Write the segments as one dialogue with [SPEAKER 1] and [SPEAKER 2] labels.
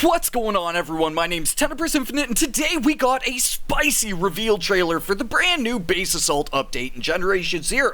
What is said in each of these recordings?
[SPEAKER 1] What's going on, everyone? My name's Tenebris Infinite, and today we got a spicy reveal trailer for the brand new Base Assault update in Generation 0.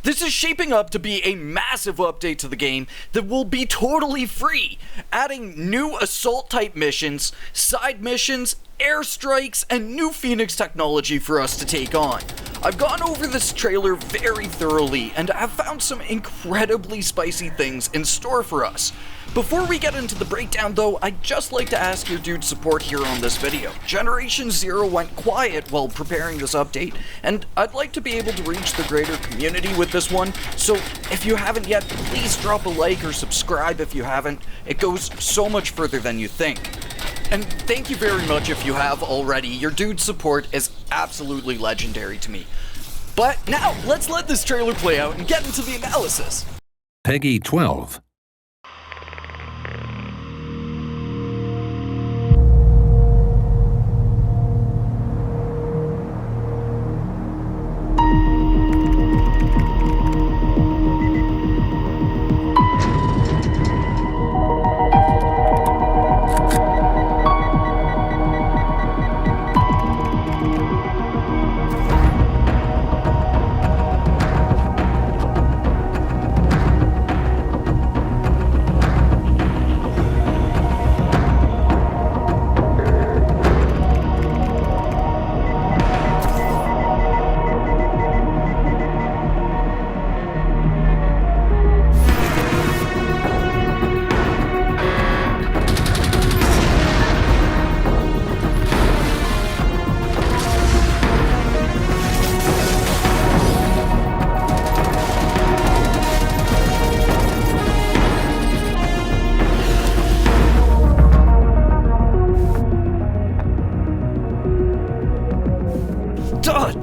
[SPEAKER 1] This is shaping up to be a massive update to the game that will be totally free, adding new assault-type missions, side missions, airstrikes, and new FNIX technology for us to take on. I've gone over this trailer very thoroughly, and I've found some incredibly spicy things in store for us. Before we get into the breakdown though, I'd just like to ask your dude's support here on this video. Generation 0 went quiet while preparing this update, and I'd like to be able to reach the greater community with this one, so if you haven't yet, please drop a like or subscribe if you haven't. It goes so much further than you think. And thank you very much if you have already. Your dude's support is absolutely legendary to me. But now, let's let this trailer play out and get into the analysis.
[SPEAKER 2] Peggy 12.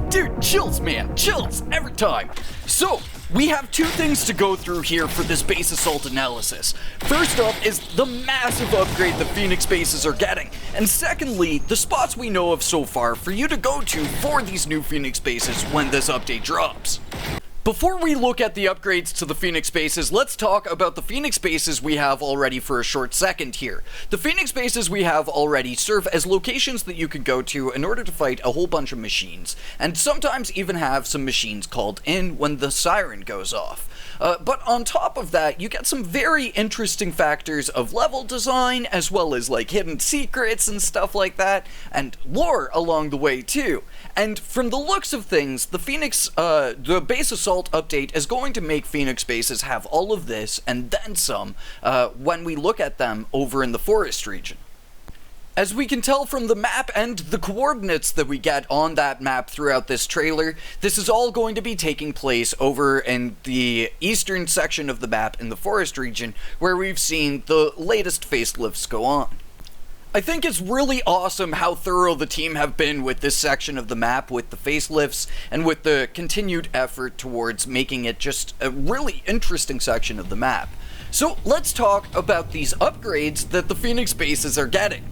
[SPEAKER 1] Dude, chills, man. Chills every time. So, we have two things to go through here for this base assault analysis. First up is the massive upgrade the FNIX bases are getting, and secondly, the spots we know of so far for you to go to for these new FNIX bases when this update drops. Before we look at the upgrades to the FNIX bases, let's talk about the FNIX bases we have already for a short second here. The FNIX bases we have already serve as locations that you can go to in order to fight a whole bunch of machines, and sometimes even have some machines called in when the siren goes off. But on top of that, you get some very interesting factors of level design, as well as like hidden secrets and stuff like that, and lore along the way too. And from the looks of things, the the Base Assault update is going to make FNIX bases have all of this, and then some, when we look at them over in the forest region. As we can tell from the map and the coordinates that we get on that map throughout this trailer, this is all going to be taking place over in the eastern section of the map in the forest region, where we've seen the latest facelifts go on. I think it's really awesome how thorough the team have been with this section of the map, with the facelifts, and with the continued effort towards making it just a really interesting section of the map. So let's talk about these upgrades that the FNIX bases are getting.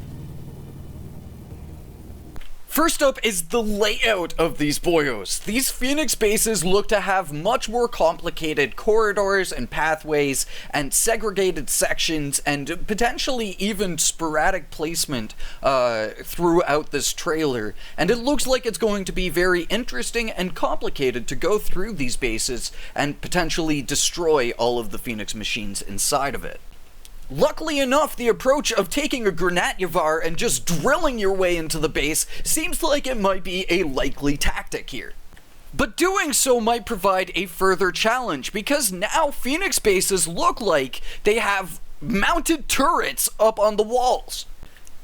[SPEAKER 1] First up is the layout of these boyos. These FNIX bases look to have much more complicated corridors and pathways and segregated sections and potentially even sporadic placement throughout this trailer. And it looks like it's going to be very interesting and complicated to go through these bases and potentially destroy all of the FNIX machines inside of it. Luckily enough, the approach of taking a granatyavar and just drilling your way into the base seems like it might be a likely tactic here. But doing so might provide a further challenge, because now FNIX bases look like they have mounted turrets up on the walls.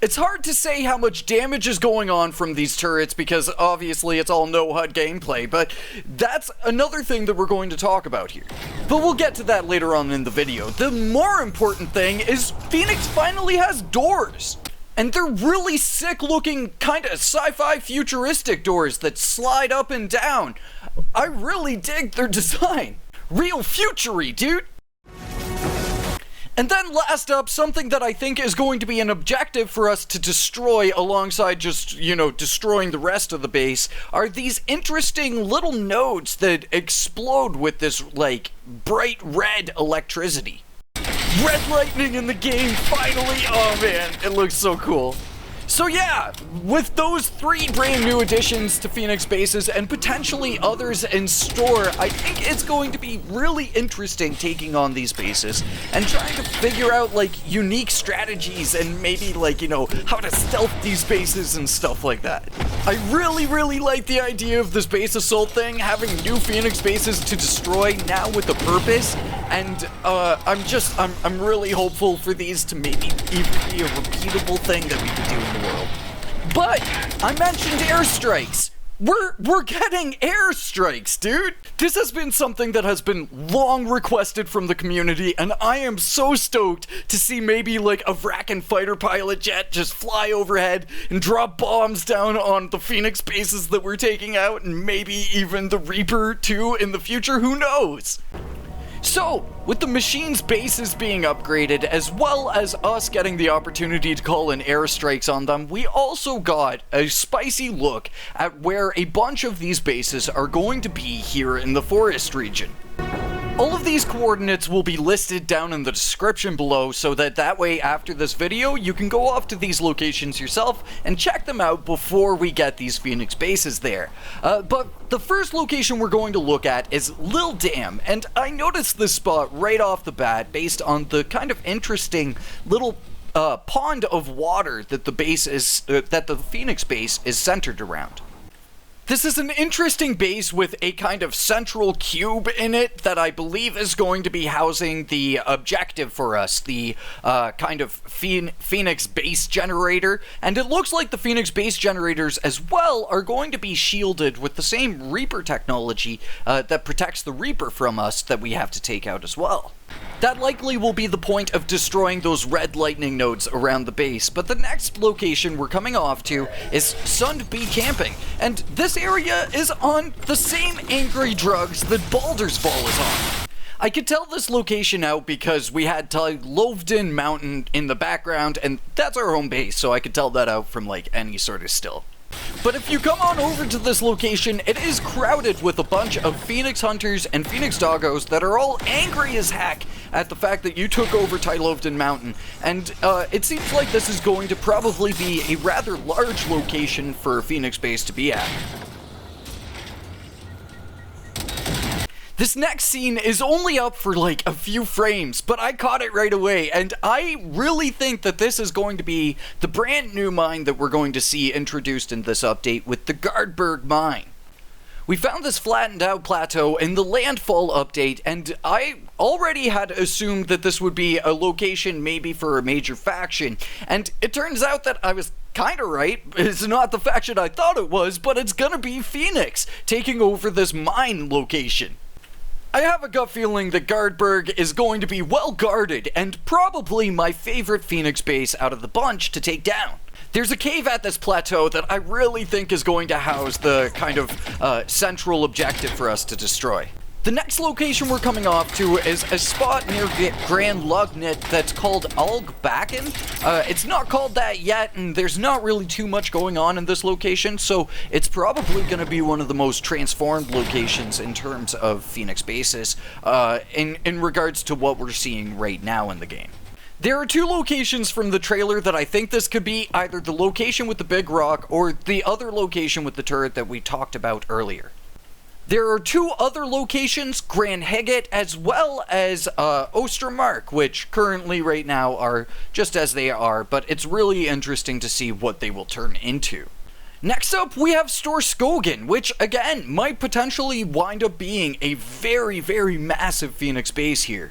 [SPEAKER 1] It's hard to say how much damage is going on from these turrets because obviously it's all no-HUD gameplay, but that's another thing that we're going to talk about here. But we'll get to that later on in the video. The more important thing is FNIX finally has doors. And they're really sick-looking, kind of sci-fi futuristic doors that slide up and down. I really dig their design. Real futury, dude. And then last up, something that I think is going to be an objective for us to destroy alongside just, destroying the rest of the base, are these interesting little nodes that explode with this, bright red electricity. Red lightning in the game, finally! Oh man, it looks so cool. So yeah, with those 3 brand new additions to FNIX bases and potentially others in store, I think it's going to be really interesting taking on these bases and trying to figure out like unique strategies and maybe like, you know, how to stealth these bases and stuff like that. I really like the idea of this base assault thing, having new FNIX bases to destroy now with a purpose, and I'm really hopeful for these to maybe even be a repeatable thing that we can do in the world. But I mentioned airstrikes. We're getting airstrikes, dude. This has been something that has been long requested from the community, and I am so stoked to see maybe like a Vraken fighter pilot jet just fly overhead and drop bombs down on the FNIX bases that we're taking out, and maybe even the Reaper too in the future, who knows? So, with the machine's bases being upgraded, as well as us getting the opportunity to call in airstrikes on them, we also got a spicy look at where a bunch of these bases are going to be here in the forest region. All of these coordinates will be listed down in the description below, so that way after this video you can go off to these locations yourself and check them out before we get these FNIX bases there. But the first location we're going to look at is LILLDAMM, and I noticed this spot right off the bat based on the kind of interesting little pond of water that the FNIX base is centered around. This is an interesting base with a kind of central cube in it that I believe is going to be housing the objective for us, the kind of FNIX base generator, and it looks like the FNIX base generators as well are going to be shielded with the same Reaper technology that protects the Reaper from us that we have to take out as well. That likely will be the point of destroying those red lightning nodes around the base, but the next location we're coming off to is SUNDBY camping, and this area is on the same angry drugs that Baldur's Ball is on. I could tell this location out because we had LILLDAMM Mountain in the background, and that's our home base, so I could tell that out from like any sort of still. But if you come on over to this location, it is crowded with a bunch of FNIX hunters and FNIX doggos that are all angry as heck at the fact that you took over LILLDAMM Mountain, and it seems like this is going to probably be a rather large location for a FNIX base to be at. This next scene is only up for like a few frames, but I caught it right away, and I really think that this is going to be the brand new mine that we're going to see introduced in this update with the GARDBERG mine. We found this flattened out plateau in the landfall update, and I already had assumed that this would be a location maybe for a major faction, and it turns out that I was kinda right. It's not the faction I thought it was, but it's gonna be FNIX taking over this mine location. I have a gut feeling that GARDBERG is going to be well guarded and probably my favorite FNIX base out of the bunch to take down. There's a cave at this plateau that I really think is going to house the kind of central objective for us to destroy. The next location we're coming off to is a spot near GRANHYGGET that's called ALGBACKEN. It's not called that yet, and there's not really too much going on in this location, so it's probably going to be one of the most transformed locations in terms of FNIX bases in regards to what we're seeing right now in the game. There are 2 locations from the trailer that I think this could be, either the location with the big rock or the other location with the turret that we talked about earlier. There are 2 other locations, GRANHYGGET as well as OSTRA, which currently right now are just as they are, but it's really interesting to see what they will turn into. Next up, we have STORSKOGEN, which again might potentially wind up being a very massive FNIX base here.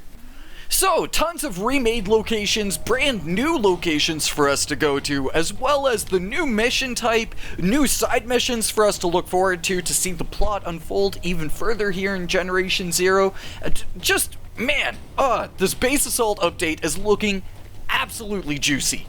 [SPEAKER 1] So, tons of remade locations, brand new locations for us to go to, as well as the new mission type, new side missions for us to look forward to see the plot unfold even further here in Generation Zero. Just, man, this base assault update is looking absolutely juicy.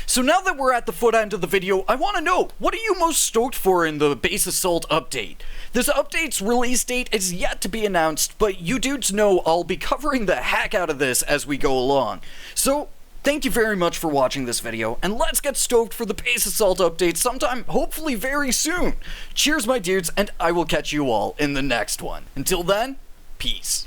[SPEAKER 1] So now that we're at the foot end of the video, I want to know, what are you most stoked for in the base assault update? This update's release date is yet to be announced, but you dudes know I'll be covering the heck out of this as we go along. So, thank you very much for watching this video, and let's get stoked for the base assault update sometime, hopefully very soon. Cheers my dudes, and I will catch you all in the next one. Until then, peace.